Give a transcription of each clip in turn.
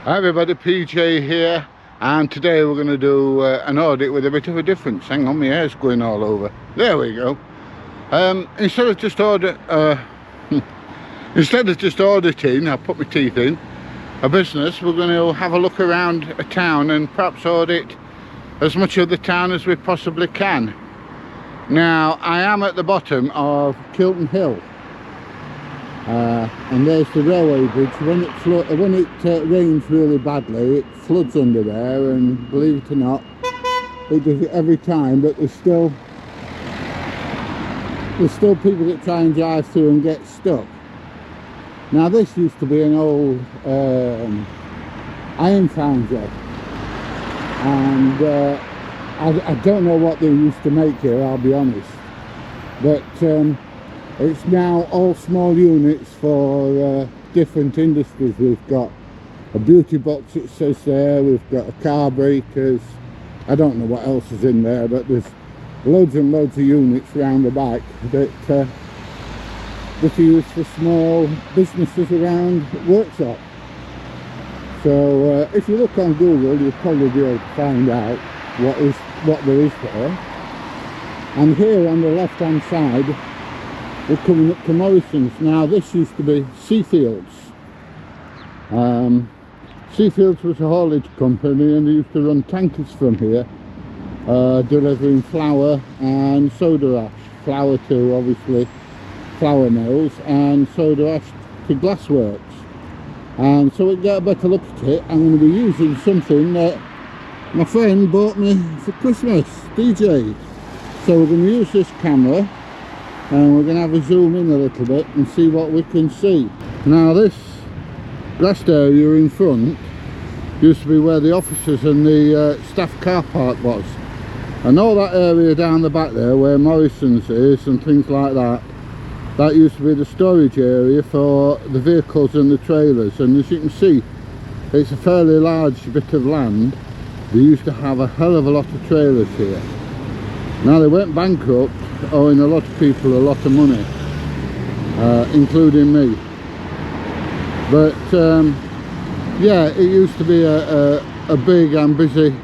Hi everybody, PJ here, and today we're going to do an audit with a bit of a difference. Hang on, my hair's going all over. There we go. Instead of just auditing, I'll put my teeth in, a business, we're going to have a look around a town and perhaps audit as much of the town as we possibly can. Now, I am at the bottom of Kilton Hill. And there's the railway bridge. When it rains really badly, it floods under there, and believe it or not, it does it every time. But there's still people that try and drive through and get stuck. Now, this used to be an old iron foundry, and I don't know what they used to make here, I'll be honest, but it's now all small units for different industries. We've got a beauty box, it says there, we've got a car breakers, I don't know what else is in there, but there's loads and loads of units around the back that are used for small businesses around Worksop. So if you look on Google, you'll probably be able to find out what there is there. And here on the left hand side, we're coming up to Morrison's. Now, this used to be Seafields. Seafields was a haulage company, and they used to run tankers from here, delivering flour and soda ash. Flour to, obviously, flour mills, and soda ash to glassworks. And so we get a better look at it. I'm going to be using something that my friend bought me for Christmas, DJ. So we're going to use this camera, and we're going to have a zoom in a little bit and see what we can see. Now, this grassed area in front used to be where the officers and the staff car park was, and all that area down the back there where Morrison's is and things like that, that used to be the storage area for the vehicles and the trailers. And as you can see, it's a fairly large bit of land. They used to have a hell of a lot of trailers here. Now, they went bankrupt, owing a lot of people a lot of money, including me. But yeah, it used to be a big and busy,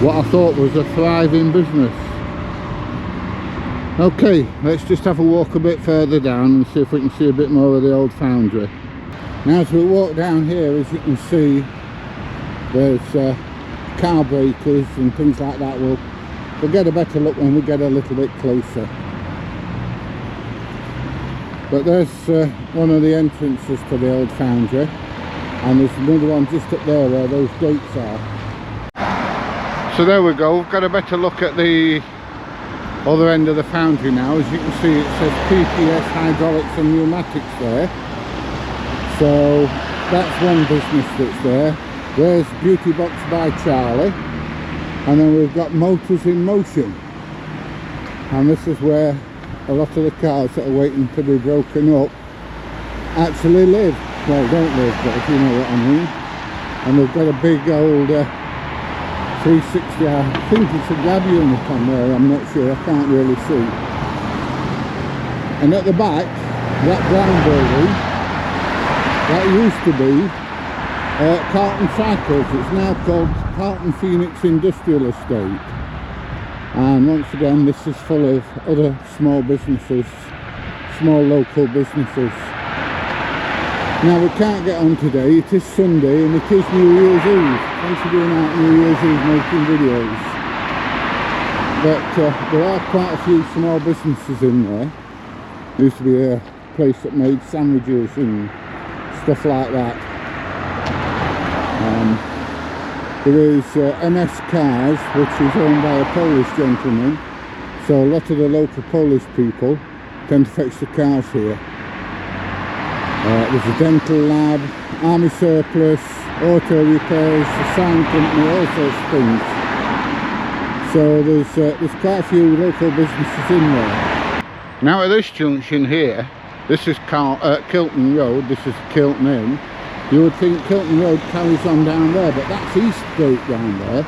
what I thought was a thriving business. Okay, let's just have a walk a bit further down and see if we can see a bit more of the old foundry. Now, as we walk down here, as you can see, there's car breakers and things like that. We'll get a better look when we get a little bit closer. But there's one of the entrances to the old foundry, and there's another one just up there where those gates are. So there we go, we've got a better look at the other end of the foundry now. As you can see, it says PPS Hydraulics and Pneumatics there. So that's one business that's there. There's Beauty Box by Charlie. And then we've got Motors in Motion, and this is where a lot of the cars that are waiting to be broken up actually live. Well, don't live, but if you know what I mean. And they've got a big old 360, I think it's a grab unit on there, I'm not sure, I can't really see. And at the back, that brown building, that used to be Carlton Cycles. It's now called Carlton Phoenix Industrial Estate, and once again this is full of other small businesses, small local businesses. Now, we can't get on today, it is Sunday and it is New Year's Eve. Thanks for doing out New Year's Eve making videos. But there are quite a few small businesses in there. There used to be a place that made sandwiches and stuff like that. There is MS Cars, which is owned by a Polish gentleman, so a lot of the local Polish people tend to fetch the cars here. There's a dental lab, army surplus, auto repairs, a sign company, all sorts of things. So there's quite a few local businesses in there. Now, at this junction here, this is Kilton Road, this is Kilton Inn. You would think Kilton Road carries on down there, but that's East Gate down there,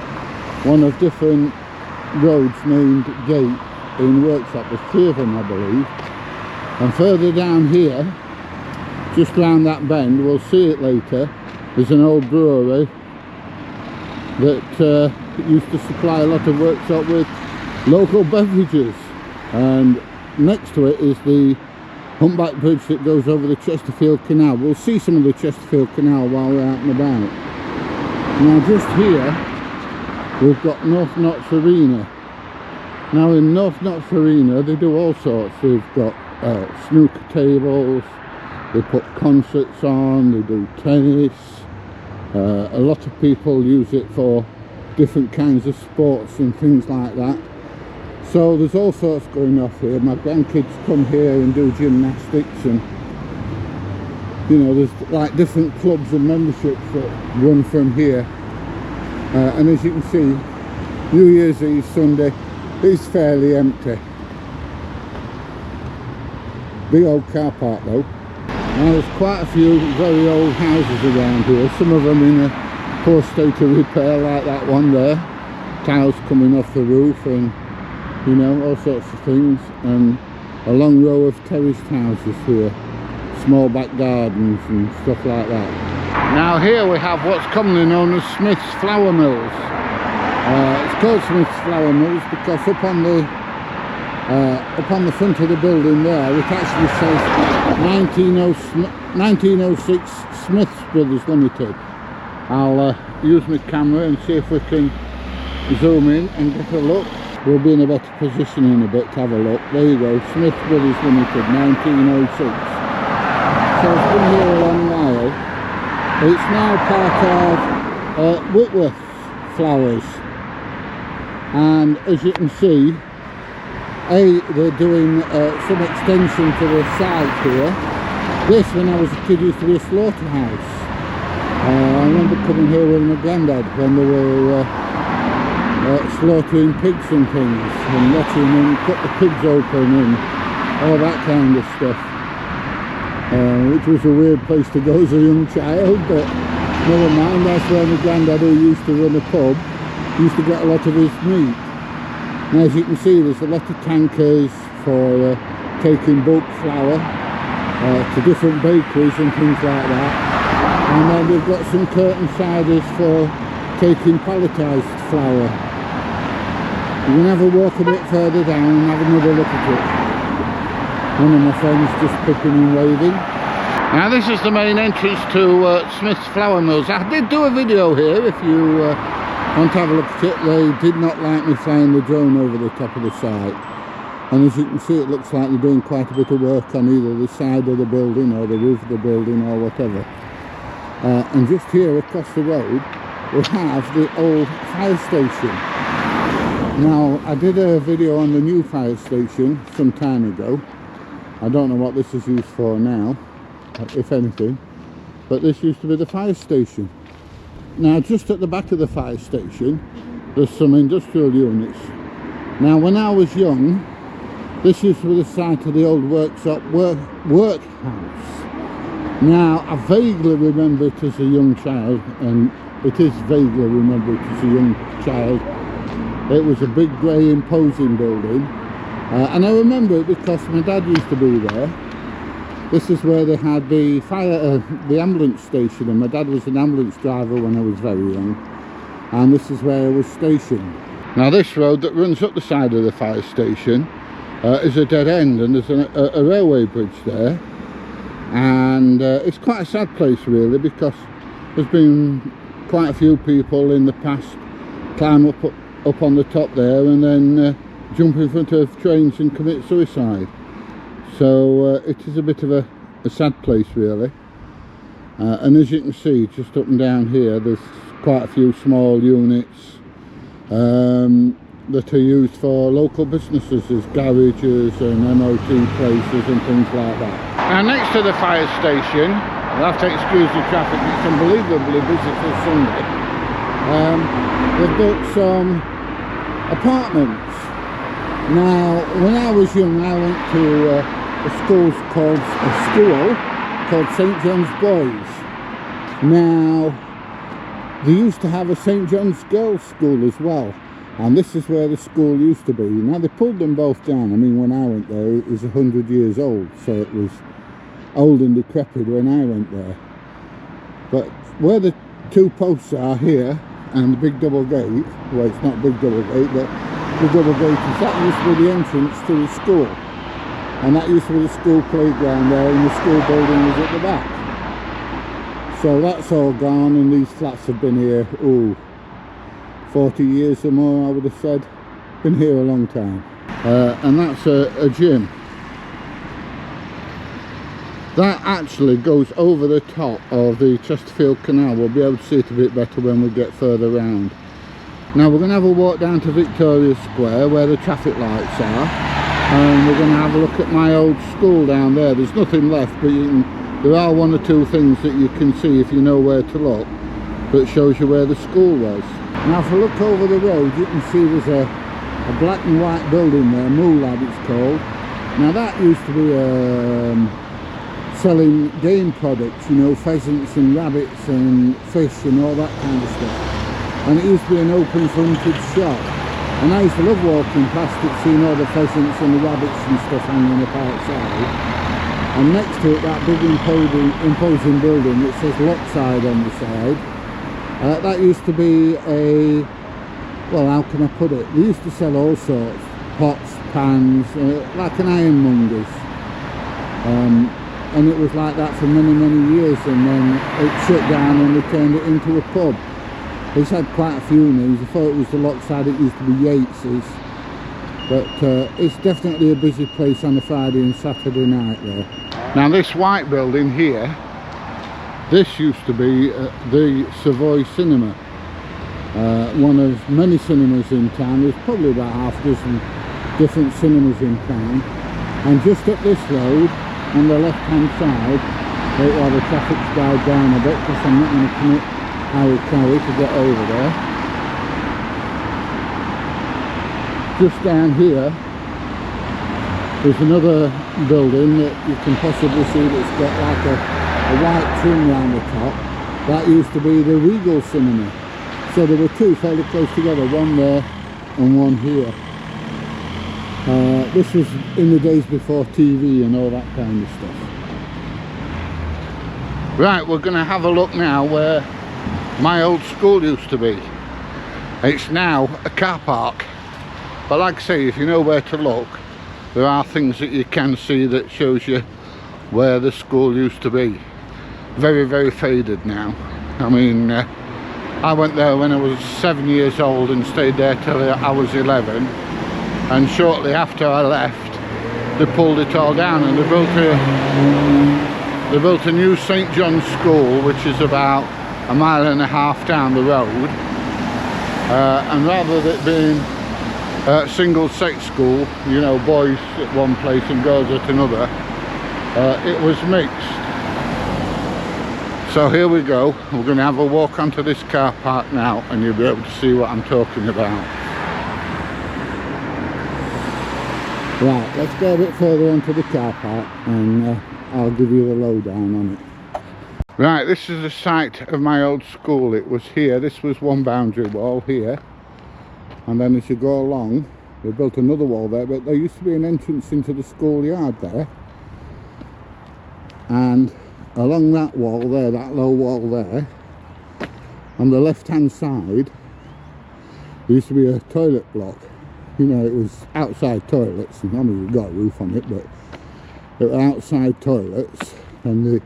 one of different roads named Gate in Worksop. There's 3 of them, I believe. And further down here, just round that bend, we'll see it later, is an old brewery that used to supply a lot of Worksop with local beverages, and next to it is the humpback bridge that goes over the Chesterfield Canal. We'll see some of the Chesterfield Canal while we're out and about. Now just here we've got North Notts Arena. Now in North Notts Arena they do all sorts. They've got snooker tables, they put concerts on, they do tennis. A lot of people use it for different kinds of sports and things like that. So there's all sorts going off here. My grandkids come here and do gymnastics, and you know, there's like different clubs and memberships that run from here. And as you can see, New Year's Eve Sunday is fairly empty. Big old car park though. Now there's quite a few very old houses around here, some of them in a poor state of repair, like that one there. Tiles coming off the roof and, you know, all sorts of things. And a long row of terraced houses here, small back gardens and stuff like that. Now here we have what's commonly known as Smith's Flour Mills. It's called Smith's Flour Mills because up on the front of the building there it actually says 1906 Smith's Brothers Limited. I'll use my camera and see if we can zoom in and get a look. We'll be in a better position in a bit to have a look. There you go, Smith's Brothers Limited, 1906. So it's been here a long while. It's now part of Whitworth Flowers, and as you can see, they're doing some extension to the site here. This, when I was a kid, used to be a slaughterhouse. I remember coming here with my granddad when they were slaughtering pigs and things, and watching them cut the pigs open and all that kind of stuff. Which was a weird place to go as a young child, but never mind. That's where my granddad, who used to run a pub, used to get a lot of his meat. Now as you can see, there's a lot of tankers for taking bulk flour to different bakeries and things like that. And then we've got some curtain siders for taking palletised flour. You can have a walk a bit further down and have another look at it. One of my friends just pipping and waving. Now this is the main entrance to Smith's Flour Mills. I did do a video here if you want to have a look at it. They did not like me flying the drone over the top of the site. And as you can see, it looks like they're doing quite a bit of work on either the side of the building or the roof of the building or whatever. And just here across the road we have the old fire station. Now I did a video on the new fire station some time ago. I don't know what this is used for now, if anything, but this used to be the fire station. Now just at the back of the fire station there's some industrial units. Now when I was young, this used to be the site of the old Worksop workhouse. Now I vaguely remember it as a young child, and it is vaguely remembered as a young child. It was a big grey imposing building, and I remember it because my dad used to be there. This is where they had the the ambulance station, and my dad was an ambulance driver when I was very young, and this is where I was stationed. Now this road that runs up the side of the fire station is a dead end, and there's a railway bridge there, and it's quite a sad place really, because there's been quite a few people in the past climb up on the top there and then jump in front of trains and commit suicide. So it is a bit of a sad place really. And as you can see, just up and down here there's quite a few small units that are used for local businesses as garages and MOT places and things like that. Now next to the fire station, I'll have to excuse the traffic, it's unbelievably busy for Sunday. They've built some apartments. Now when I was young I went to a school called St John's Boys. Now they used to have a St John's Girls School as well, and this is where the school used to be. Now they pulled them both down. I mean when I went there it was 100 years old, so it was old and decrepit when I went there. But where the two posts are here and the big double gate, well, it's not big double gate, but the double gate is, that used to be the entrance to the school, and that used to be the school playground there, and the school building was at the back. So that's all gone, and these flats have been here, 40 years or more, I would have said. Been here a long time. And that's a gym. That actually goes over the top of the Chesterfield Canal. We'll be able to see it a bit better when we get further round. Now we're going to have a walk down to Victoria Square where the traffic lights are, and we're going to have a look at my old school down there. There's nothing left, but there are one or two things that you can see if you know where to look, that shows you where the school was. Now if I look over the road, you can see there's a black and white building there, Moolab it's called. Now that used to be selling game products, you know, pheasants and rabbits and fish and all that kind of stuff. And it used to be an open fronted shop. And I used to love walking past it, seeing all the pheasants and the rabbits and stuff hanging up outside. And next to it, that big imposing building that says Lockside on the side. That used to be a, well, how can I put it? They used to sell all sorts, pots, pans, like an ironmonger's. And it was like that for many, many years, and then it shut down and they turned it into a pub. It's had quite a few names. I thought it was the Lockside, it used to be Yates's. But it's definitely a busy place on a Friday and Saturday night there. Now this white building here, this used to be the Savoy Cinema. One of many cinemas in town. There's probably about half a dozen different cinemas in town. And just up this road, on the left hand side, while the traffic's died down a bit, because I'm not going to commit Harry Carry to get over there. Just down here, there's another building that you can possibly see that's got like a white trim round the top. That used to be the Regal Cinema. So there were two fairly close together, one there and one here. This was in the days before TV and all that kind of stuff. Right, we're going to have a look now where my old school used to be. It's now a car park. But like I say, if you know where to look, there are things that you can see that shows you where the school used to be. Very, very faded now. I mean, I went there when I was 7 years old and stayed there till I was 11. And shortly after I left, they pulled it all down and they built a new St. John's School, which is about 1.5 miles down the road. And rather than it being a single sex school, you know, boys at one place and girls at another, it was mixed. So here we go. We're going to have a walk onto this car park now, and you'll be able to see what I'm talking about. Right, let's go a bit further onto the car park and I'll give you the lowdown on it. Right, this is the site of my old school. It was here. This was one boundary wall here, and then as you go along, they built another wall there, but there used to be an entrance into the schoolyard there, and along that wall there, that low wall there, on the left hand side, there used to be a toilet block. You know, it was outside toilets, and I mean, we've got a roof on it, but it were outside toilets, and the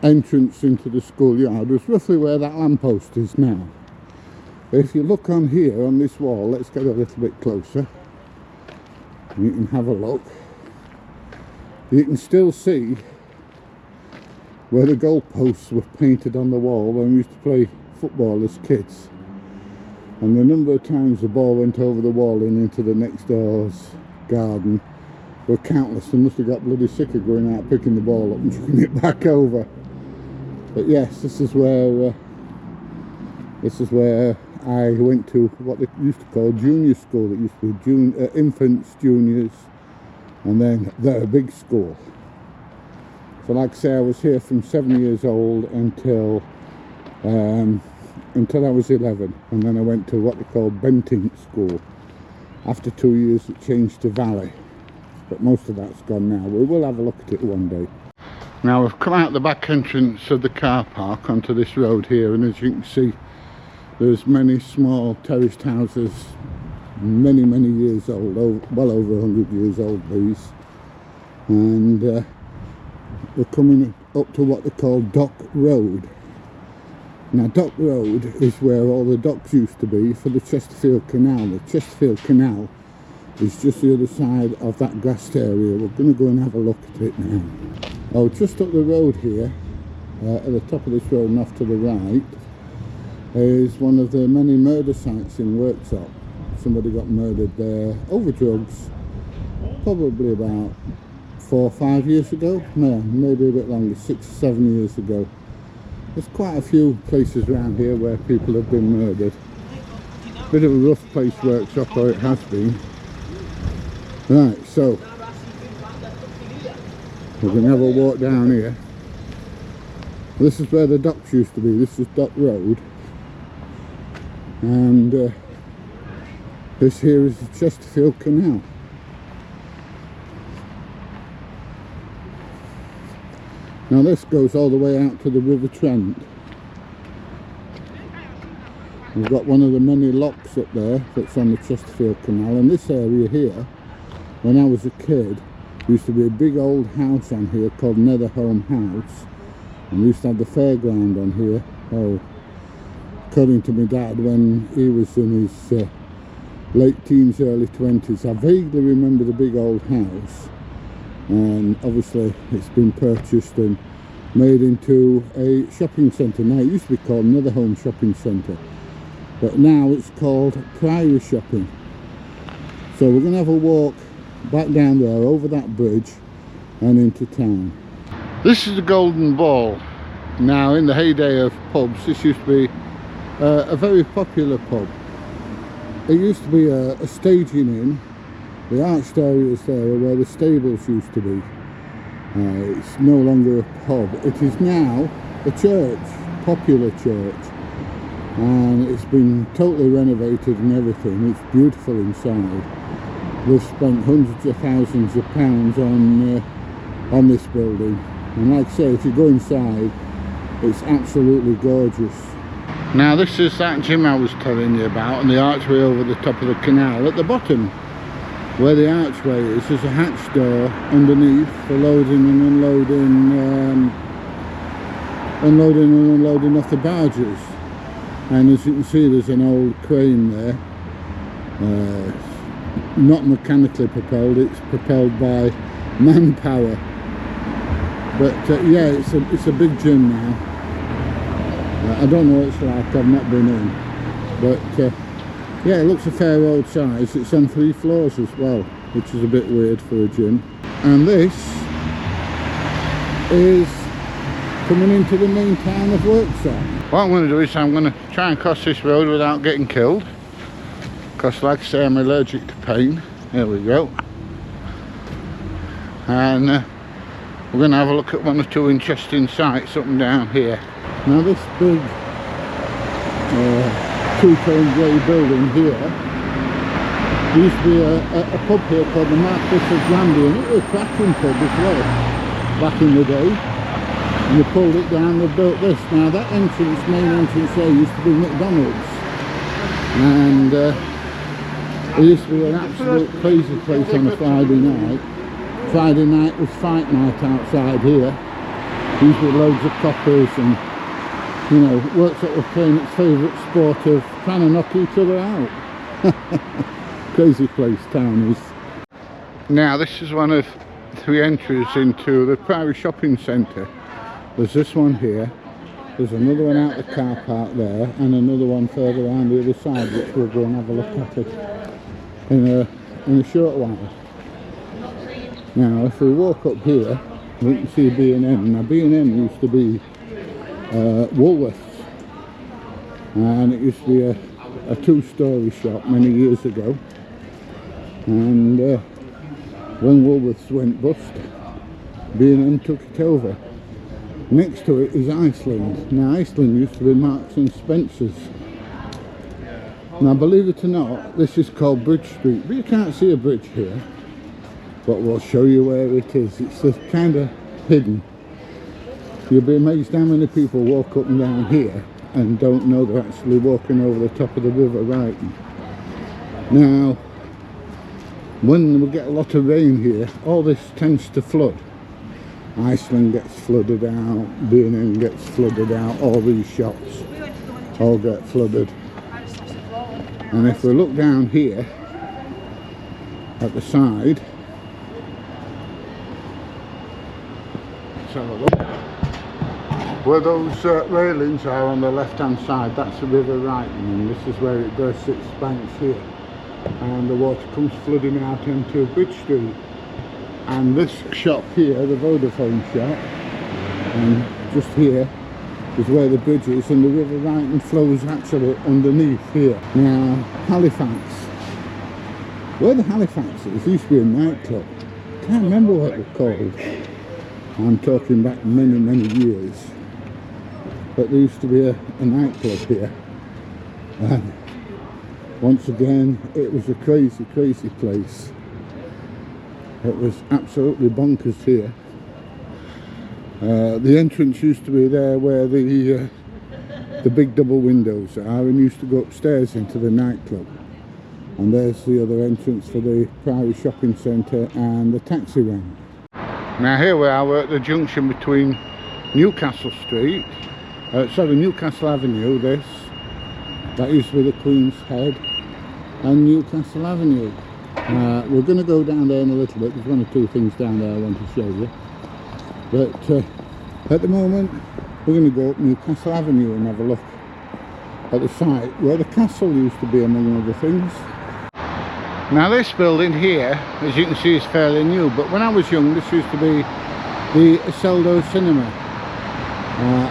entrance into the schoolyard was roughly where that lamppost is now. But if you look on here, on this wall, let's get a little bit closer, and you can have a look. You can still see where the goalposts were painted on the wall when we used to play football as kids. And the number of times the ball went over the wall and into the next door's garden were countless. They must have got bloody sick of going out picking the ball up and chucking it back over. But yes, this is where I went to what they used to call junior school. It used to be infants, juniors, and then the big school. So like I say, I was here from 7 years old until I was 11, and then I went to what they call Benting School. After 2 years it changed to Valley, but most of that's gone now. We will have a look at it one day. Now we've come out the back entrance of the car park onto this road here, and as you can see there's many small terraced houses, many years old, well over 100 years old these, and we're coming up to what they call Dock Road. Now Dock Road is where all the docks used to be for the Chesterfield Canal. The Chesterfield Canal is just the other side of that grassed area. We're going to go and have a look at it now. Oh, just up the road here, at the top of this road and off to the right, is one of the many murder sites in Worksop. Somebody got murdered there over drugs, probably about 4 or 5 years ago. No, maybe a bit longer, 6 or 7 years ago. There's quite a few places around here where people have been murdered. Bit of a rough place, Worksop, or it has been. Right, so we're going to have a walk down here. This is where the docks used to be. This is Dock Road, and this here is the Chesterfield Canal. Now this goes all the way out to the River Trent. We've got one of the many locks up there that's on the Chesterfield Canal, and this area here, when I was a kid, used to be a big old house on here called Netherholme House, and we used to have the fairground on here. Oh, according to my dad, when he was in his late teens, early 20s, I vaguely remember the big old house, and obviously it's been purchased and made into a shopping centre. Now it used to be called Netherholme Shopping Centre, but now it's called Priory Shopping. So we're going to have a walk back down there over that bridge and into town. This is the Golden Ball. Now in the heyday of pubs, this used to be a very popular pub. It used to be a staging inn. The arched areas there are where the stables used to be. It's no longer a pub. It is now a church, popular church, and it's been totally renovated and everything. It's beautiful inside. They've spent hundreds of thousands of pounds on this building, and like I say, if you go inside, it's absolutely gorgeous. Now this is that gym I was telling you about, and the archway over the top of the canal. At the bottom where the archway is, there's a hatch door underneath for loading and unloading off the barges. And as you can see, there's an old crane there, not mechanically propelled, it's propelled by manpower. But yeah, it's a big gym now. I don't know what it's like, I've not been in, but yeah, it looks a fair old size. It's on 3 floors as well, which is a bit weird for a gym. And this is coming into the main town of Worksop. What I'm going to do is I'm going to try and cross this road without getting killed, because like I say, I'm allergic to pain. There we go. And we're going to have a look at 1 or 2 interesting sites up and down here. Now this big 2-tone grey building here, there used to be a pub here called the Marquis of Granby, and it was a cracking pub as well back in the day. And they pulled it down, they built this. Now that entrance, main entrance there, used to be McDonald's, and it used to be an absolute crazy place on a Friday night. Friday night was fight night outside here. There used to be loads of coppers, and you know, Worksop was playing its favourite sport of trying to knock each other out. Crazy place town is. Now this is one of 3 entries into the Priory Shopping Centre. There's this one here, there's another one out the car park there, and another one further around the other side, which we'll go and have a look at it in a short while. Now if we walk up here, we can see B&M. Now B&M used to be Woolworths, and it used to be a 2-storey shop many years ago, and when Woolworths went bust, B&M took it over. Next to it is Iceland. Now Iceland used to be Marks and Spencer's. Now believe it or not, this is called Bridge Street, but you can't see a bridge here, but we'll show you where it is. It's kind of hidden. You'll be amazed how many people walk up and down here and don't know they're actually walking over the top of the River Ryton. Now, when we get a lot of rain here, all this tends to flood. Iceland gets flooded out, B&M gets flooded out, all these shops all get flooded. And if we look down here at the side, let's have a look. Where those railings are on the left hand side, that's the River Ryton, and this is where it bursts its banks here. And the water comes flooding out into Bridge Street. And this shop here, the Vodafone shop, and just here is where the bridge is, and the River Ryton flows actually underneath here. Now, Halifax. Where the Halifax is, used to be a nightclub. Can't remember what it was called. I'm talking back many, many years. But there used to be a nightclub here. And once again, it was a crazy, crazy place. It was absolutely bonkers here. The entrance used to be there where the big double windows are, and used to go upstairs into the nightclub. And there's the other entrance for the Priory Shopping Centre and the taxi rank. Now here we are, we're at the junction between Newcastle Street, Newcastle Avenue, that used to be the Queen's Head, and Newcastle Avenue. We're going to go down there in a little bit. There's one or two things down there I want to show you. But at the moment, we're going to go up Newcastle Avenue and have a look at the site where the castle used to be, among other things. Now this building here, as you can see, is fairly new, but when I was young, this used to be the Aseldo Cinema.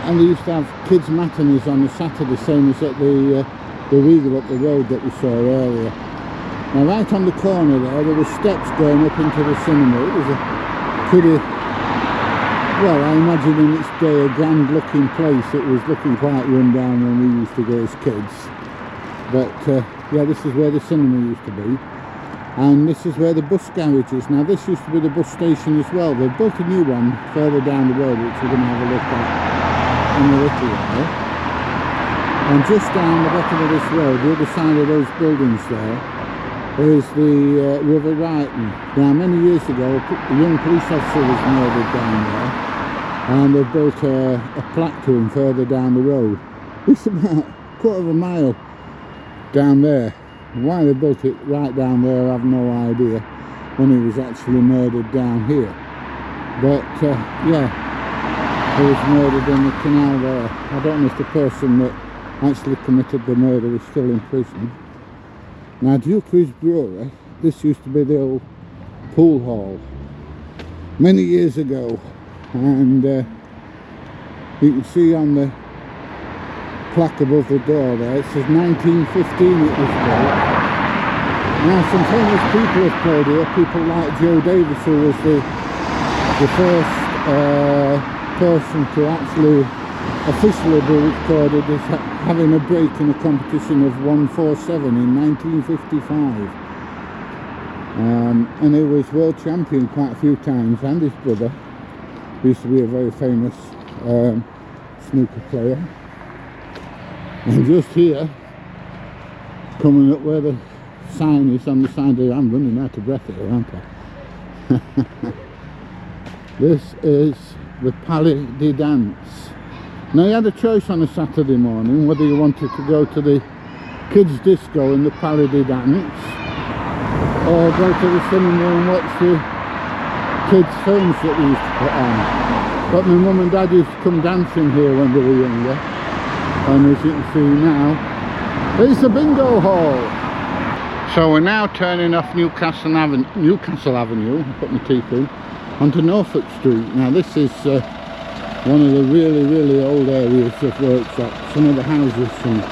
And they used to have kids' matinees on a Saturday, same as at the Regal up the road that we saw earlier. Now right on the corner there were steps going up into the cinema. It was a pretty, well, I imagine in its day, a grand looking place. It was looking quite run down when we used to go as kids. But yeah, this is where the cinema used to be. And this is where the bus garage is. Now this used to be the bus station as well. They've built a new one further down the road, which we're going to have a look at in a little while. And just down the bottom of this road, the other side of those buildings there, is the River Ryton. Now many years ago, a young police officer was murdered down there, and they built a plaque to him further down the road. It's about a quarter of a mile down there. Why they built it right down there, I have no idea, when he was actually murdered down here. But yeah, he was murdered in the canal there. I don't know if the person that actually committed the murder is still in prison. Now Dukery's Brewery, this used to be the old pool hall many years ago, and you can see on the plaque above the door there, it says 1915 it was built. Now some famous people have played here, people like Joe Davis, who was the first person to actually officially be recorded as having a break in a competition of 147 in 1955. And he was world champion quite a few times, and his brother used to be a very famous snooker player. And just here, coming up where the sign is on the side there, I'm running out of breath here, aren't I? This is the Palais des Dance. Now you had a choice on a Saturday morning whether you wanted to go to the kids' disco in the Palais des Dance, or go to the cinema and watch the kids' films that we used to put on. But my mum and dad used to come dancing here when they were younger, and as you can see now, it's a bingo hall. So we're now turning off Newcastle Avenue, I put my teeth in, onto Norfolk Street. Now this is one of the really old areas of Worksop. Some of the houses and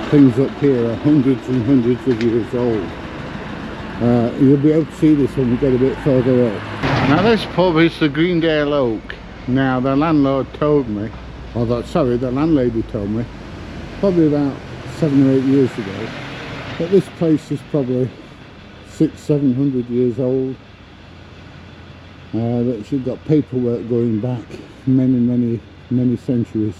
things up here are hundreds and hundreds of years old. You'll be able to see this when we get a bit further up. Now this pub is the Greendale Oak. Now the landlord told me, the landlady told me, probably about 7 or 8 years ago, that this place is probably 600-700 years old. That she'd got paperwork going back many many centuries.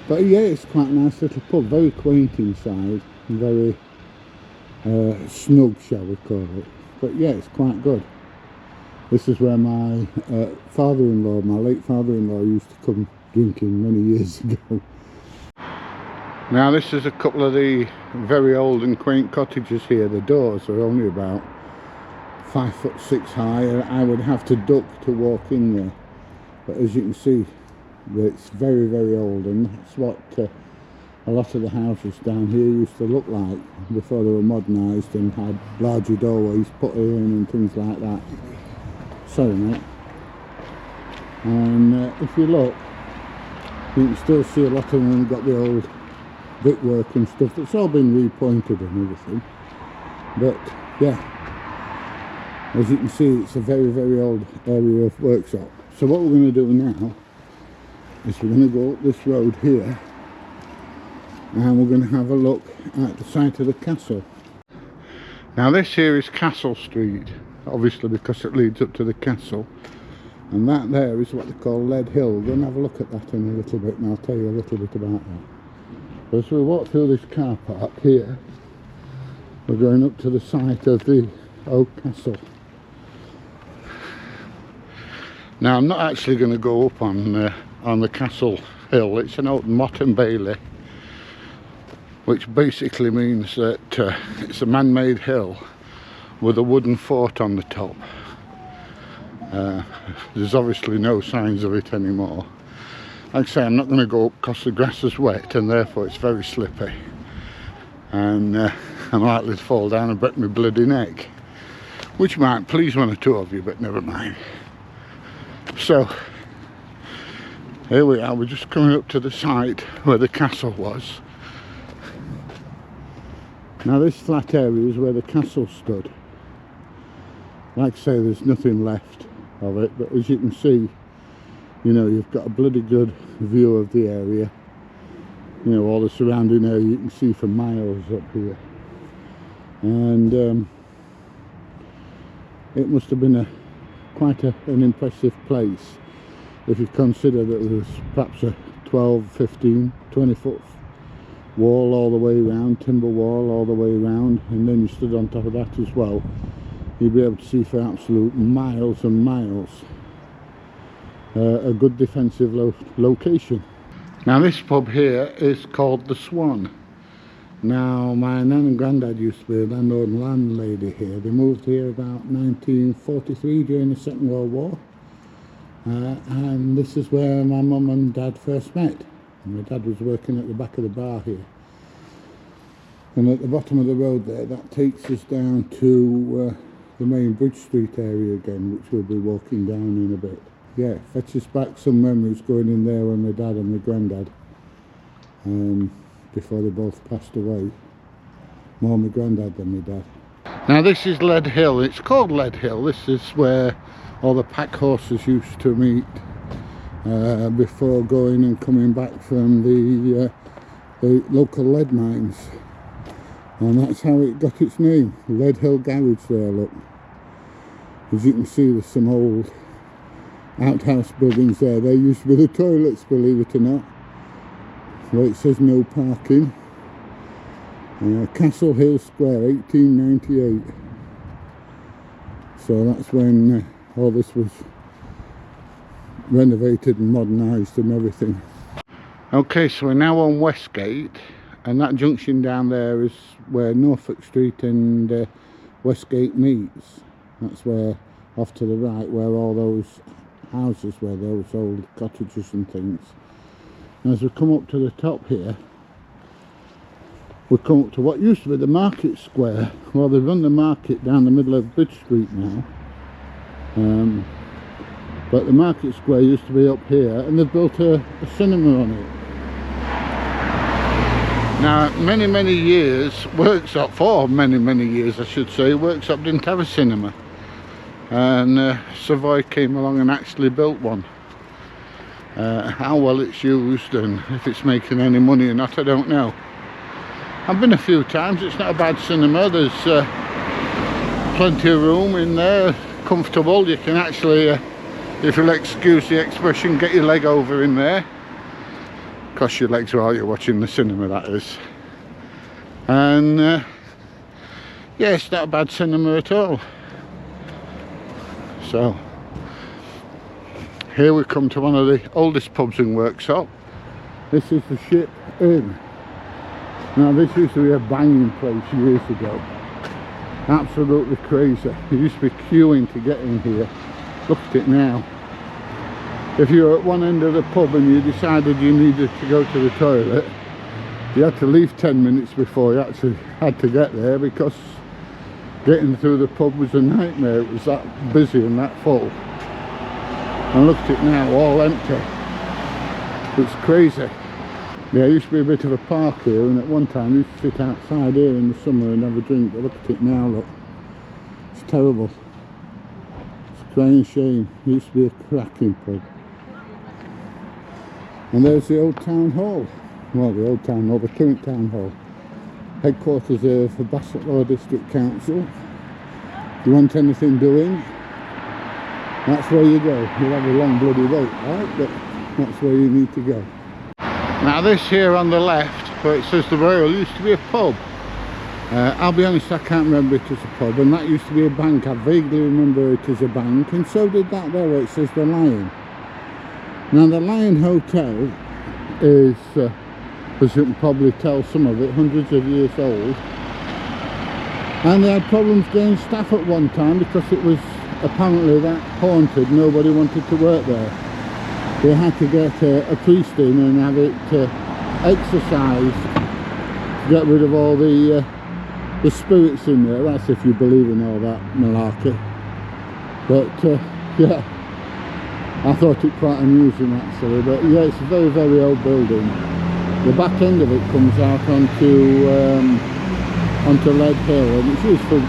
But yeah, it's quite a nice little pub, very quaint inside, very snug, shall we call it. But yeah, it's quite good. This is where my father-in-law, my late father-in-law, used to come drinking many years ago. Now this is a couple of the very old and quaint cottages here. The doors are only about 5'6" high, and I would have to duck to walk in there. But as you can see, it's very, very old, and that's what a lot of the houses down here used to look like before they were modernised and had larger doorways put in and things like that. Sorry mate. And if you look, you can still see a lot of them got the old brickwork and stuff. It's all been repointed and everything. But yeah, as you can see, it's a very, very old area of Worksop. So what we're going to do now is we're going to go up this road here, and we're going to have a look at the site of the castle. Now this here is Castle Street, obviously because it leads up to the castle, and that there is what they call Lead Hill. We're going to have a look at that in a little bit, and I'll tell you a little bit about that. As we walk through this car park here, we're going up to the site of the old castle. Now I'm not actually going to go up on the castle hill. It's an old motte and bailey, which basically means that it's a man-made hill with a wooden fort on the top. There's obviously no signs of it anymore. Like I say, I'm not going to go up because the grass is wet and therefore it's very slippy, and I'm likely to fall down and break my bloody neck, which might please one or two of you, but never mind. So here we are, we're just coming up to the site where the castle was. Now this flat area is where the castle stood. Like I say, there's nothing left of it, but as you can see, you know, you've got a bloody good view of the area. You know, all the surrounding area you can see for miles up here. And it must have been quite an impressive place, if you consider that there was perhaps a 12, 15, 20 foot wall all the way around, timber wall all the way around, and then you stood on top of that as well. You'd be able to see for absolute miles and miles. A good defensive location. Now this pub here is called the Swan. Now my nan and granddad used to be a landlord and landlady here. They moved here about 1943 during the Second World War, and this is where my mum and dad first met. And my dad was working at the back of the bar here, and at the bottom of the road there, that takes us down to the main Bridge Street area again, which we'll be walking down in a bit. Yeah, fetches back some memories going in there when my dad and my granddad, before they both passed away. More my granddad than my dad. Now this is Lead Hill. It's called Lead Hill. This is where all the pack horses used to meet before going and coming back from the local lead mines. And that's how it got its name. Lead Hill Garage there, look. As you can see, there's some old outhouse buildings there. They used to be the toilets, believe it or not. Well, it says no parking. Castle Hill Square, 1898. So that's when all this was renovated and modernised and everything. Okay, so we're now on Westgate, and that junction down there is where Norfolk Street and Westgate meets. That's where, off to the right, where all those houses were, those old cottages and things. And as we come up to the top here, we come up to what used to be the market square. Well, they've run the market down the middle of Bridge Street now, but the market square used to be up here, and they've built a cinema on it. Now many years, Worksop, for many years I should say, Worksop didn't have a cinema, and Savoy came along and actually built one. How well it's used and if it's making any money or not, I don't know. I've been a few times. It's not a bad cinema. There's plenty of room in there, comfortable. You can actually if you'll excuse the expression, get your leg over in there. Cross your legs while you're watching the cinema, that is. And yeah, it's not a bad cinema at all. So here we come to one of the oldest pubs in Worksop. This is the Ship Inn. Now this used to be a banging place years ago. Absolutely crazy. You used to be queuing to get in here. Look at it now. If you were at one end of the pub and you decided you needed to go to the toilet, you had to leave 10 minutes before you actually had to get there, because getting through the pub was a nightmare. It was that busy and that full. And look at it now, all empty. It's crazy. Yeah, it used to be a bit of a park here, and at one time you used to sit outside here in the summer and have a drink, but look at it now, look. It's terrible. It's a crying shame. It used to be a cracking pub. And there's the old town hall. Well, the old town hall, the current town hall. Headquarters of the Bassetlaw District Council. Do you want anything doing? That's where you go. You'll have a long bloody wait, right? But that's where you need to go. Now this here on the left, where it says the Royal, used to be a pub. I'll be honest, I can't remember it as a pub, and that used to be a bank. I vaguely remember it as a bank, and so did that there where it says the Lion. Now the Lion Hotel is, as you can probably tell, some of it hundreds of years old, and they had problems getting staff at one time because it was apparently that haunted. Nobody wanted to work there. They had to get a priest in and have it exorcised to get rid of all the spirits in there. That's if you believe in all that malarkey. But yeah, I thought it quite amusing actually. But yeah, it's a very, very old building. The back end of it comes out onto Lead Hill, and it's used for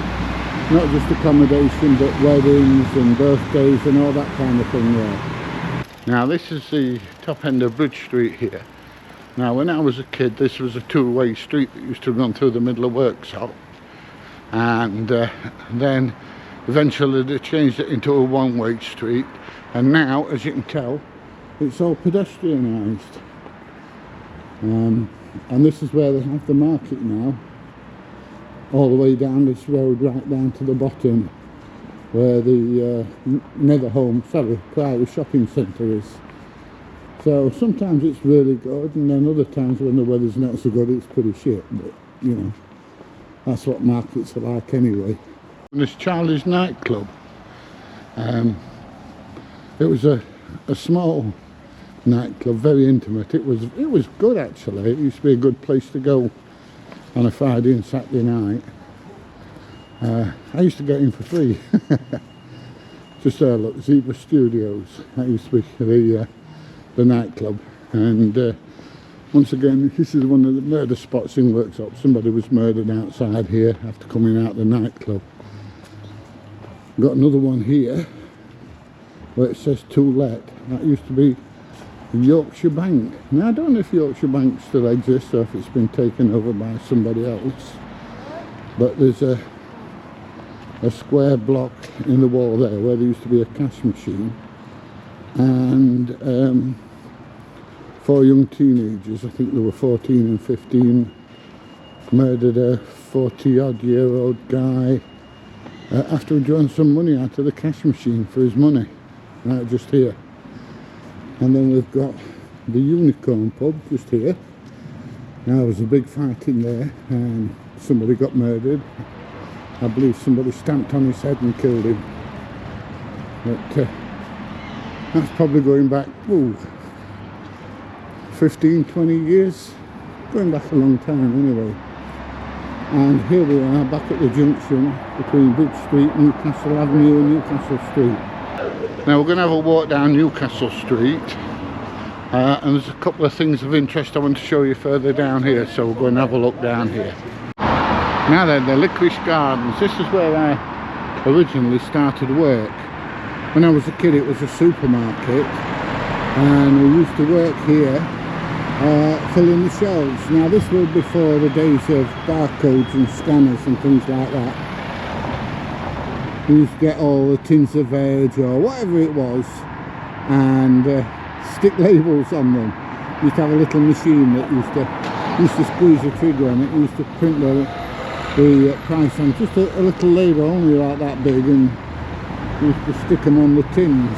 not just accommodation but weddings and birthdays and all that kind of thing there. Now this is the top end of Bridge Street here. Now when I was a kid, this was a two-way street that used to run through the middle of Worksop, and then eventually they changed it into a one-way street, and now, as you can tell, it's all pedestrianised. And this is where they have the market now, all the way down this road, right down to the bottom, where the Priory shopping centre is. So sometimes it's really good, and then other times when the weather's not so good, it's pretty shit. But you know, that's what markets are like anyway. This Charlie's nightclub, it was a small nightclub, very intimate. It was good actually. It used to be a good place to go on a Friday and Saturday night. I used to get in for free. Just there, look, Zebra Studios. That used to be the nightclub. And once again, this is one of the murder spots in Worksop. Somebody was murdered outside here after coming out of the nightclub. Got another one here where it says "To Let." That used to be Yorkshire Bank. Now I don't know if Yorkshire Bank still exists or if it's been taken over by somebody else. But there's a square block in the wall there where there used to be a cash machine, and 4 young teenagers, I think they were 14 and 15, murdered a 40-odd-year-old guy after he drawn some money out of the cash machine for his money, right just here. And then we've got the Unicorn pub just here. Now there was a big fight in there and somebody got murdered. I believe somebody stamped on his head and killed him. But that's probably going back 15, 20 years. Going back a long time anyway. And here we are back at the junction between Bridge Street, Newcastle Avenue and Newcastle Street. Now we're going to have a walk down Newcastle Street. And there's a couple of things of interest I want to show you further down here, so we're going to have a look down here. Now then, the Licorice Gardens. This is where I originally started work. When I was a kid, it was a supermarket, and we used to work here filling the shelves. Now this was before the days of barcodes and scanners and things like that. We used to get all the tins of veg or whatever it was, and stick labels on them. Used to have a little machine that used to squeeze the trigger and it used to print the price on just a little label only like that big, and used to stick them on the tins.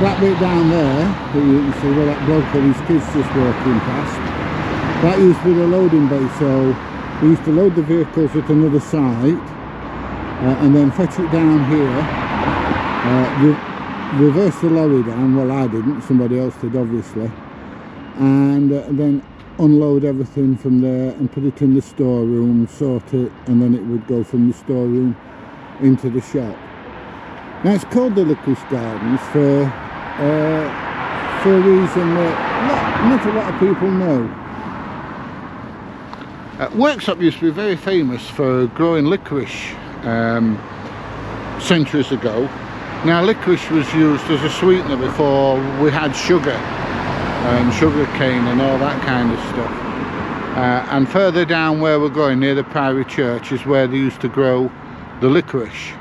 That bit down there that you can see where that bloke and his kids just walking past, that used to be the loading bay, so we used to load the vehicles at another site and then fetch it down here, reverse the lorry down, well I didn't, somebody else did obviously, and then unload everything from there and put it in the storeroom, sort it, and then it would go from the storeroom into the shop. Now it's called the Licorice Gardens for a reason that not a lot of people know. Worksop used to be very famous for growing licorice centuries ago. Now licorice was used as a sweetener before we had sugar and sugar cane and all that kind of stuff. And further down where we're going, near the Priory Church, is where they used to grow the licorice.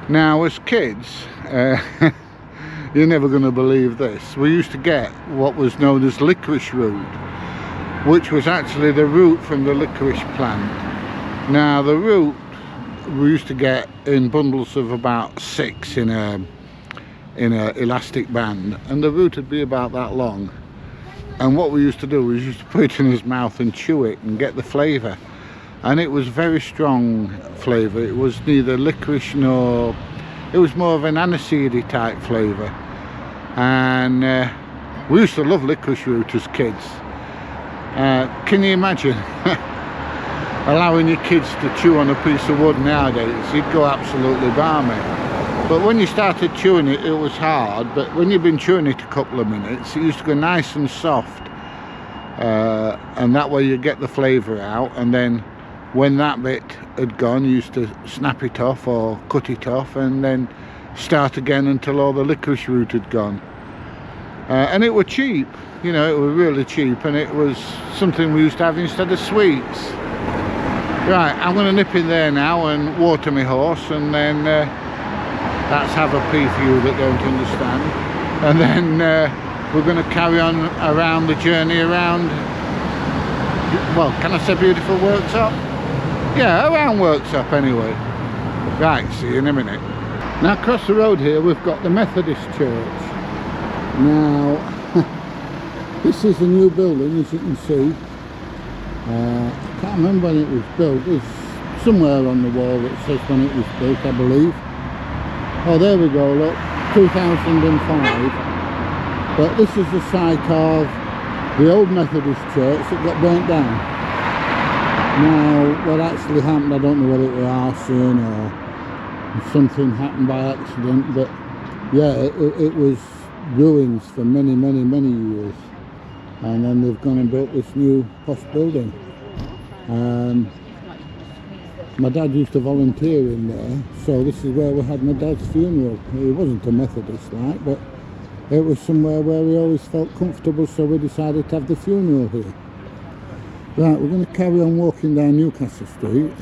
Now as kids, you're never going to believe this, we used to get what was known as licorice root, which was actually the root from the licorice plant. Now the root we used to get in bundles of about 6 in a elastic band, and the root would be about that long, and what we used to do was used to put it in his mouth and chew it and get the flavour, and it was very strong flavour. It was neither licorice nor, it was more of an aniseedy type flavour, and we used to love licorice root as kids. Can you imagine allowing your kids to chew on a piece of wood nowadays? You'd go absolutely balmy. But when you started chewing it, it was hard, but when you've been chewing it a couple of minutes, it used to go nice and soft, and that way you get the flavour out, and then when that bit had gone, you used to snap it off or cut it off and then start again until all the licorice root had gone. And it was cheap, you know, it was really cheap, and it was something we used to have instead of sweets. Right, I'm going to nip in there now and water my horse, and then that's have a pee for you that don't understand, and then we're going to carry on around the journey around, well, can I say beautiful Worksop? Yeah, around Worksop anyway. Right, see you in a minute. Now across the road here we've got the Methodist Church. Now this is a new building, as you can see. I can't remember when it was built. There's somewhere on the wall that says when it was built, I believe. Oh, there we go, look, 2005. But this is the site of the old Methodist church that got burnt down. Now, what actually happened, I don't know whether it was arson or something happened by accident, but yeah, it was ruins for many years. And then they've gone and built this new posh building. My dad used to volunteer in there, so this is where we had my dad's funeral. He wasn't a Methodist like, but it was somewhere where we always felt comfortable, so we decided to have the funeral here. Right, we're going to carry on walking down Newcastle Street,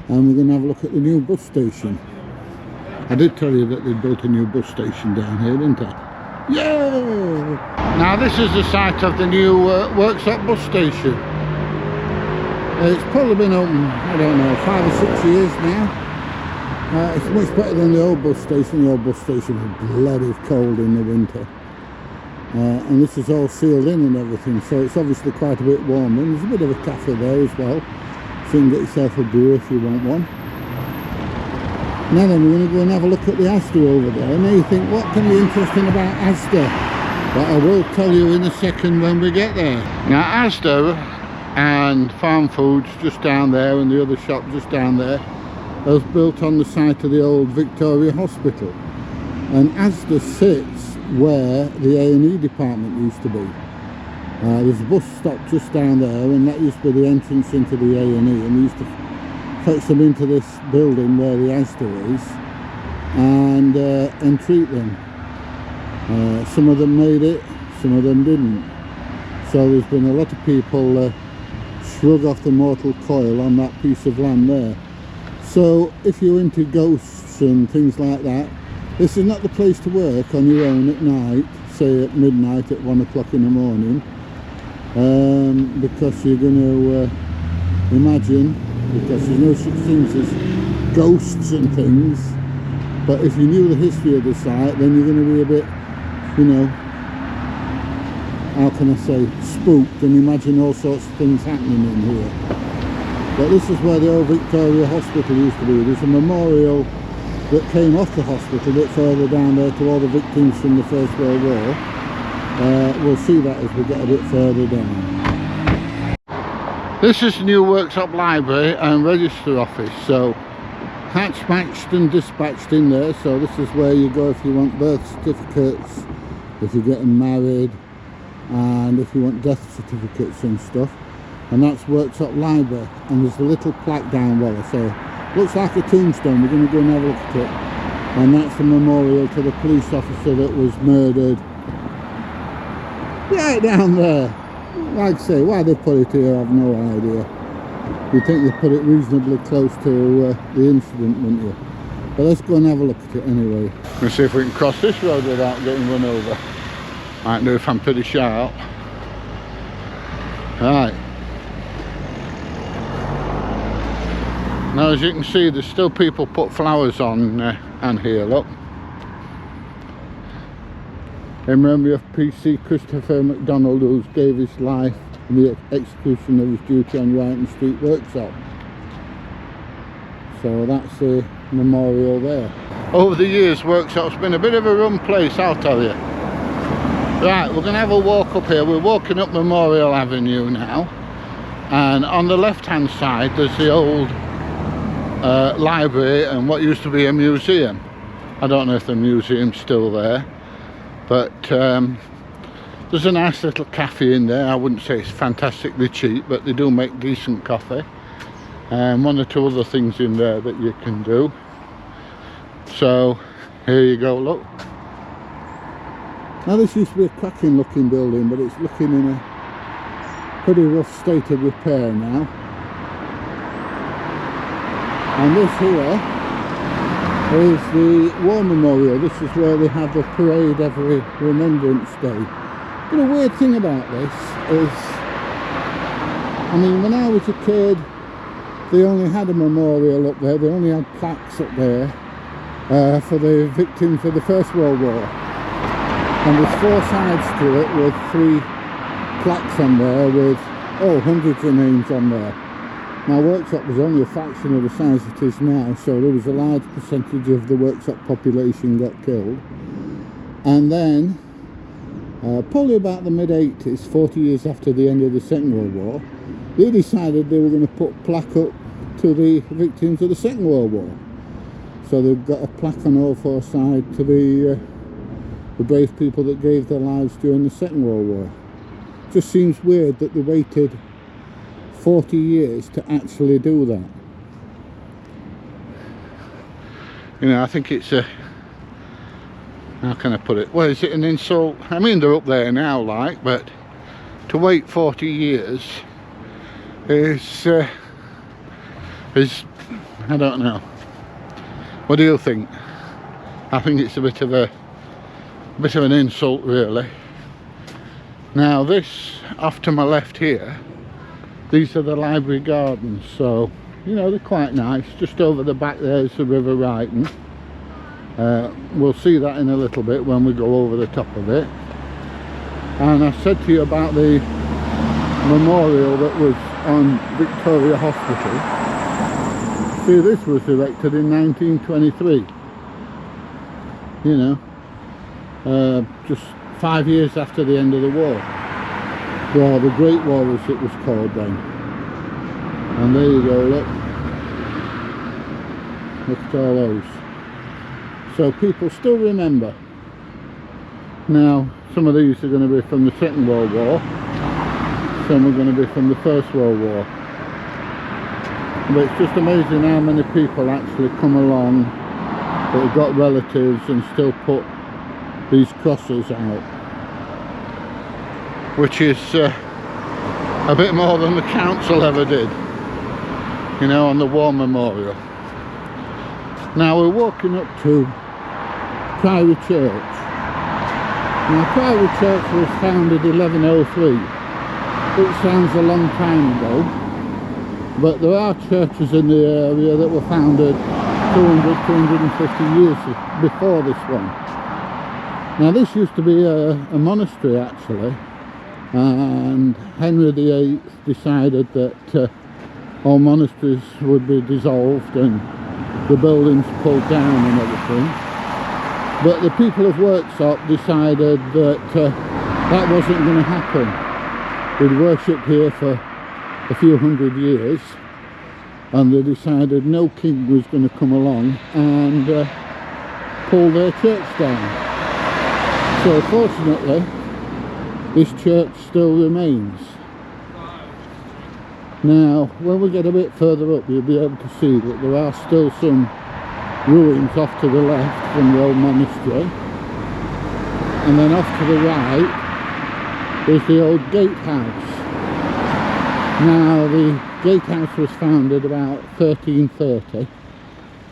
and we're going to have a look at the new bus station. I did tell you that they built a new bus station down here, didn't I? Yay! Now this is the site of the new Worksop bus station. It's probably been open, I don't know, 5 or 6 years now. It's much better than the old bus station. The old bus station was bloody cold in the winter. And this is all sealed in and everything, so it's obviously quite a bit warmer. And there's a bit of a cafe there as well, so you can get yourself a brew if you want one. Now then, we're going to go and have a look at the Asda over there. Now you think, what can be interesting about Asda? But I will tell you in a second when we get there. Now Asda and Farm Foods just down there, and the other shop just down there, was built on the site of the old Victoria Hospital. And Asda sits where the A&E department used to be. There's a bus stop just down there, and that used to be the entrance into the A&E, and we used to fetch them into this building where the Asda is, and treat them. Some of them made it, some of them didn't. So there's been a lot of people shrug off the mortal coil on that piece of land there. So if you're into ghosts and things like that, This is not the place to work on your own at night, say at midnight, at 1 o'clock in the morning, because you're going to imagine, because there's no such things as ghosts and things, but if you knew the history of the site, then you're going to be a bit, you know, how can I say, spooked, and imagine all sorts of things happening in here. But this is where the old Victoria Hospital used to be. There's a memorial that came off the hospital a bit further down there to all the victims from the First World War. We'll see that as we get a bit further down. This is the new Worksop Library and Register Office. So hatched and dispatched in there. So this is where you go if you want birth certificates, if you're getting married, and if you want death certificates and stuff. And that's Worksop Library, and there's a little plaque down there, so looks like a tombstone. We're going to go and have a look at it, and that's a memorial to the police officer that was murdered right down there. Like I say, why they put it here I have no idea. You'd think they put it reasonably close to the incident, wouldn't you? But let's go and have a look at it anyway. Let's see if we can cross this road without getting run over. Might do if I'm pretty sharp. Right. Now as you can see, there's still people put flowers on here, look. In memory of PC Christopher MacDonald, who gave his life in the execution of his duty on Ryton Street Worksop. So that's a memorial there. Over the years, Worksop's been a bit of a run place, I'll tell you. Right, we're going to have a walk up here. We're walking up Memorial Avenue now, and on the left hand side there's the old library and what used to be a museum. I don't know if the museum's still there, but there's a nice little cafe in there. I wouldn't say it's fantastically cheap, but they do make decent coffee, and one or two other things in there that you can do. So here you go, look. Now this used to be a cracking looking building, but it's looking in a pretty rough state of repair now. And this here is the War Memorial. This is where they have the parade every Remembrance Day. But the weird thing about this is, I mean, when I was a kid, they only had a memorial up there. They only had plaques up there for the victims of the First World War. And there's 4 sides to it with 3 plaques on there with, hundreds of names on there. Now Worksop was only a fraction of the size it is now, so there was a large percentage of the Worksop population got killed. And then, probably about the mid-80s, 40 years after the end of the Second World War, they decided they were going to put plaque up to the victims of the Second World War. So they've got a plaque on all 4 sides to the brave people that gave their lives during the Second World War. Just seems weird that they waited 40 years to actually do that. You know, I think it's a, how can I put it, well, is it an insult? I mean, they're up there now, like, but to wait 40 years is I don't know. What do you think? I think it's a bit of an insult, really. Now this off to my left here, these are the library gardens, so you know, they're quite nice. Just over the back there is the River Ryton. We'll see that in a little bit when we go over the top of it. And I said to you about the memorial that was on Victoria Hospital. See, this was erected in 1923. You know, just 5 years after the end of the war. Well, the Great War as it was called then. And there you go, look. Look at all those. So people still remember. Now, some of these are going to be from the Second World War. Some are going to be from the First World War. But it's just amazing how many people actually come along that have got relatives and still put these crosses out, which is a bit more than the council ever did, you know, on the War Memorial. Now we're walking up to Priory Church. Now, Priory Church was founded 1103. It sounds a long time ago, but there are churches in the area that were founded 250 years before this one. Now, this used to be a monastery actually, and Henry VIII decided that all monasteries would be dissolved and the buildings pulled down and everything. But the people of Worksop decided that that wasn't going to happen. We'd worshipped here for a few hundred years, and they decided no king was going to come along and pull their church down. So fortunately, this church still remains. Now, when we get a bit further up, you'll be able to see that there are still some ruins off to the left from the old monastery, and then off to the right is the old gatehouse. Now, the gatehouse was founded about 1330,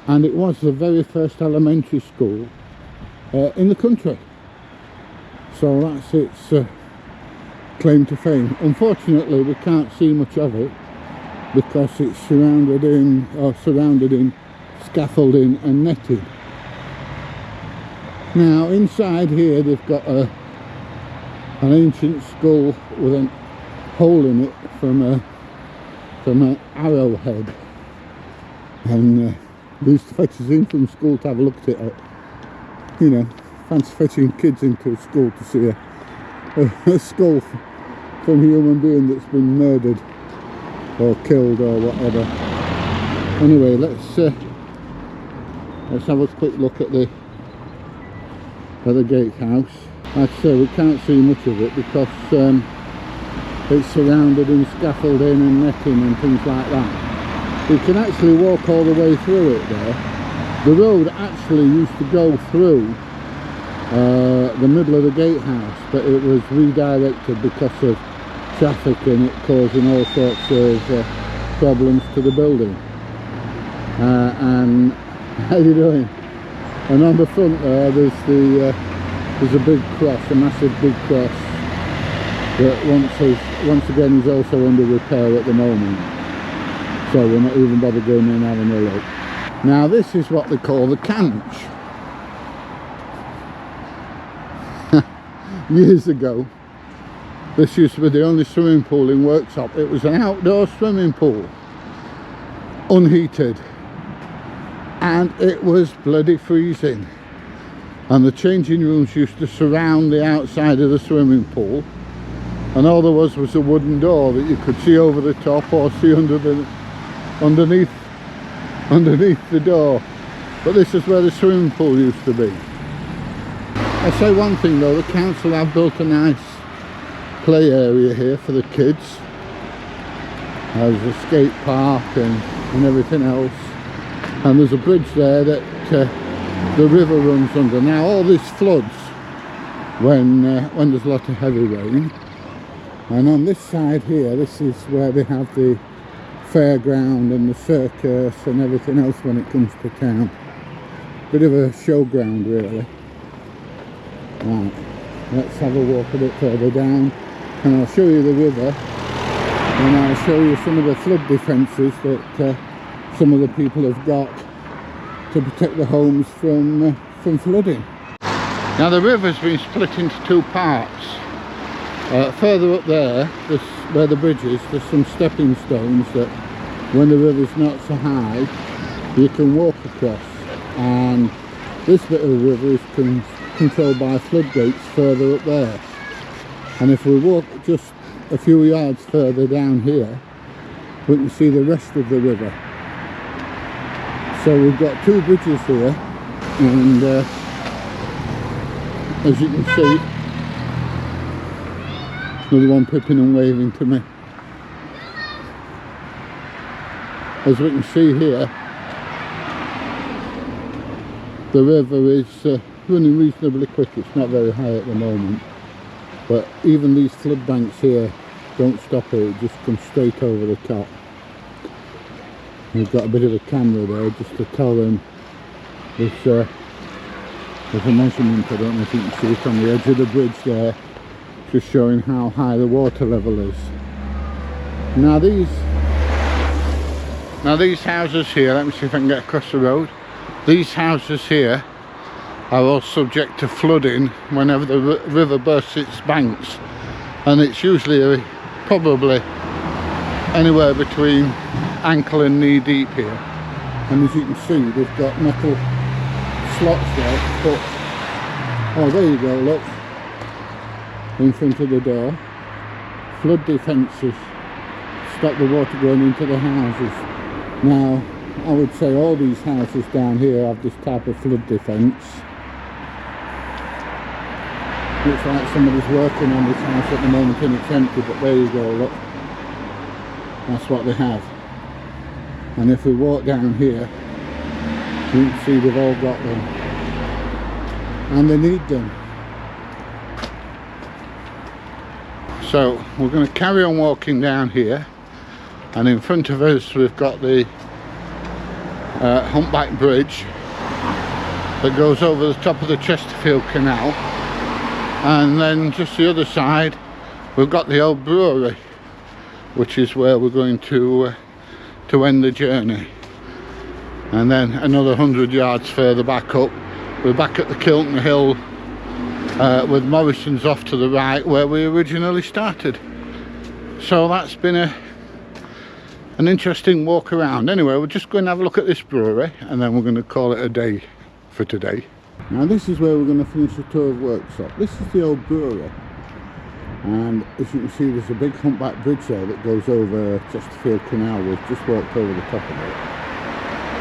and it was the very first elementary school in the country. So that's its claim to fame. Unfortunately, we can't see much of it because it's surrounded in scaffolding and netting. Now, inside here they've got an ancient skull with a hole in it from an arrowhead, and they used to fetch us in from school to have a look at it. You know, fancy fetching kids into school to see a skull from a human being that's been murdered or killed or whatever. Anyway, let's have a quick look at the gatehouse. Like I say, we can't see much of it because it's surrounded in scaffolding and netting and things like that. You can actually walk all the way through it there. The road actually used to go through the middle of the gatehouse, but it was redirected because of traffic and it causing all sorts of problems to the building. And how you doing? And on the front there, there's a big cross, a massive big cross that once again is also under repair at the moment. So we're not even bothered going in and having a look. Now, this is what they call the canch. Years ago, this used to be the only swimming pool in Worksop. It was an outdoor swimming pool, unheated, and it was bloody freezing. And the changing rooms used to surround the outside of the swimming pool, and all there was a wooden door that you could see over the top or see underneath the door. But this is where the swimming pool used to be. I say one thing though, the council have built a nice play area here for the kids. There's a skate park and everything else, and there's a bridge there that the river runs under. Now, all this floods when there's a lot of heavy rain. And on this side here, this is where they have the fairground and the circus and everything else when it comes to town. Bit of a showground really. Right, let's have a walk a bit further down and I'll show you the river, and I'll show you some of the flood defences that some of the people have got to protect the homes from flooding. Now, the river's been split into two parts. Further up there, where the bridge is, there's some stepping stones that when the river's not so high you can walk across, and this bit of the river is controlled by floodgates further up there. And if we walk just a few yards further down here, we can see the rest of the river. So we've got two bridges here, and as you can see, another one pipping and waving to me. As we can see here, the river is running reasonably quick. It's not very high at the moment, but even these flood banks here don't stop it, it just comes straight over the top. We've got a bit of a camera there just to tell them there's There's a measurement, I don't know if you can see it on the edge of the bridge there, just showing how high the water level is. Now these houses here, let me see if I can get across the road. These houses here are all subject to flooding whenever the river bursts its banks, and it's usually probably anywhere between ankle and knee deep here. And as you can see, they've got metal slots there, but oh, there you go, look, in front of the door, flood defences stop the water going into the houses. Now I would say all these houses down here have this type of flood defence. Looks like somebody's working on this house at the moment and it's empty, but there you go, look, that's what they have. And if we walk down here, you can see they've all got them, and they need them. So we're going to carry on walking down here, and in front of us we've got the humpback bridge that goes over the top of the Chesterfield Canal, and then just the other side we've got the old brewery, which is where we're going to end the journey. And then another 100 yards further back up, we're back at the Kilton Hill with Morrison's off to the right where we originally started. So that's been an interesting walk around. Anyway, we're just going to have a look at this brewery and then we're going to call it a day for today. Now this is where we're going to finish the tour of Worksop. This is the old brewery, and as you can see there's a big humpback bridge there that goes over Chesterfield Canal. We've just walked over the top of it.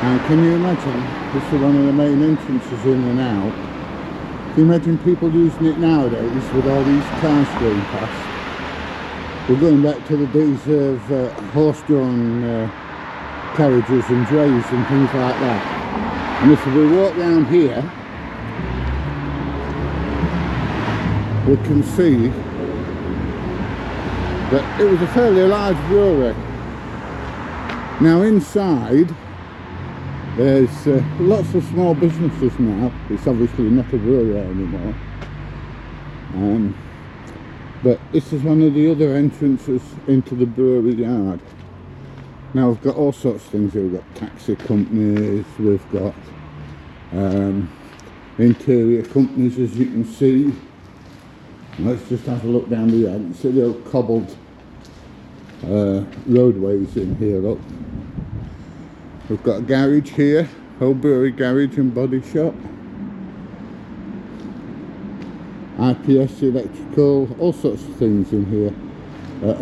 And can you imagine, this is one of the main entrances in and out. Can you imagine people using it nowadays with all these cars going past? We're going back to the days of horse-drawn carriages and drays and things like that. And if we walk down here, we can see that it was a fairly large brewery. Now inside there's lots of small businesses now. It's obviously not a brewery anymore, but this is one of the other entrances into the brewery yard. Now we've got all sorts of things here. We've got taxi companies, we've got interior companies, as you can see. Let's just have a look down the yard. You can see the old cobbled roadways in here, look. We've got a garage here, old brewery garage and body shop. IPS electrical, all sorts of things in here.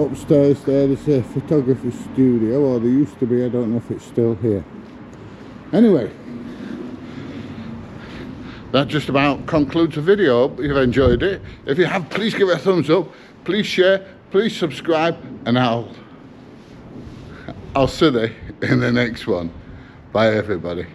Upstairs there's a photography studio, or there used to be, I don't know if it's still here. Anyway, that just about concludes the video. Hope you've enjoyed it. If you have, please give it a thumbs up, please share, please subscribe, and I'll see you in the next one. Bye everybody.